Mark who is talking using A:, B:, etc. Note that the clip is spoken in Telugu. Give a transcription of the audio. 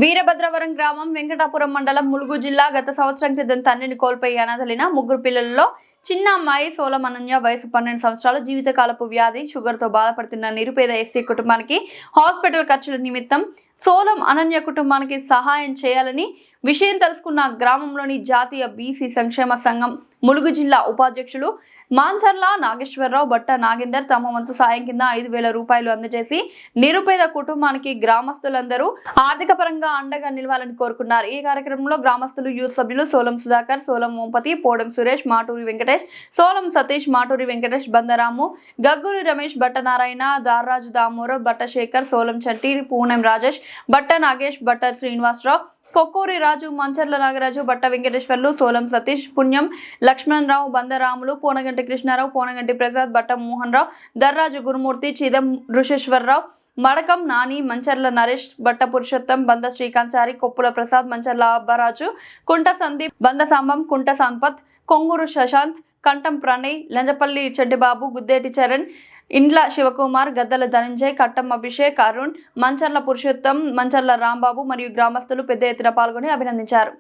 A: వీరభద్రవరం గ్రామం వెంకటాపురం మండలం ములుగు జిల్లా గత సంవత్సరం క్రితం తండ్రిని కోల్పోయి అనాథలైన ముగ్గురు పిల్లలలో చిన్న అమ్మాయి సోలం అనన్య వయసు 12 సంవత్సరాలు జీవితకాలపు వ్యాధి షుగర్తో బాధపడుతున్న నిరుపేద ఎస్సీ కుటుంబానికి హాస్పిటల్ ఖర్చుల నిమిత్తం సోలం అనన్య కుటుంబానికి సహాయం చేయాలని విషయం తెలుసుకున్న గ్రామంలోని జాతీయ బీసీ సంక్షేమ సంఘం ములుగు జిల్లా ఉపాధ్యక్షులు మాంచర్ల నాగేశ్వరరావు బట్ట నాగేందర్ తమ వంతు సాయం కింద 5,000 రూపాయలు అందజేసి నిరుపేద కుటుంబానికి గ్రామస్తులందరూ ఆర్థిక పరంగా అండగా నిలవాలని కోరుకున్నారు. ఈ కార్యక్రమంలో గ్రామస్తులు యూత్ సభ్యులు సోలం సుధాకర్, సోలం ఓంపతి, పోడం సురేష్, మాటూరి వెంకటేష్, సోలం సతీష్, మాటూరి వెంకటేష్, బందరాము, గగ్గూరి రమేష్, బట్ట నారాయణ, దార్రాజు దామోదర్, బట్ట శేఖర్, సోలం చట్టి, పూనం రాజేష్, బట్ట నాగేష్, బట్ట శ్రీనివాసరావు, కొక్కూరి రాజు, మంచర్ల నాగరాజు, బట్ట వెంకటేశ్వర్లు, సోలం సతీష్, పుణ్యం లక్ష్మణరావు, బందరాములు, పోనగంటి కృష్ణారావు, పోనగంటి ప్రసాద్, బట్ట మోహన్ రావు, దర్రాజు గురుమూర్తి, చిదం ఋషేశ్వరరావు, మడకం నాని, మంచర్ల నరేష్, బట్ట పురుషోత్తం, బంద శ్రీకాంచారి, కొప్పుల ప్రసాద్, మంచర్ల అబ్బరాజు, కుంట సందీప్, బంద సాంబం, కుంట సంపత్, కొంగూరు శశాంత్, కంఠం ప్రణయ్, లంజపల్లి చెడ్డిబాబు, గుద్దేటి చరణ్, ఇండ్ల శివకుమార్, గద్దల ధనంజయ్, కట్టం అభిషేక్, అరుణ్, మంచర్ల పురుషోత్తం, మంచర్ల రాంబాబు మరియు గ్రామస్తులు పెద్ద ఎత్తున పాల్గొని అభినందించారు.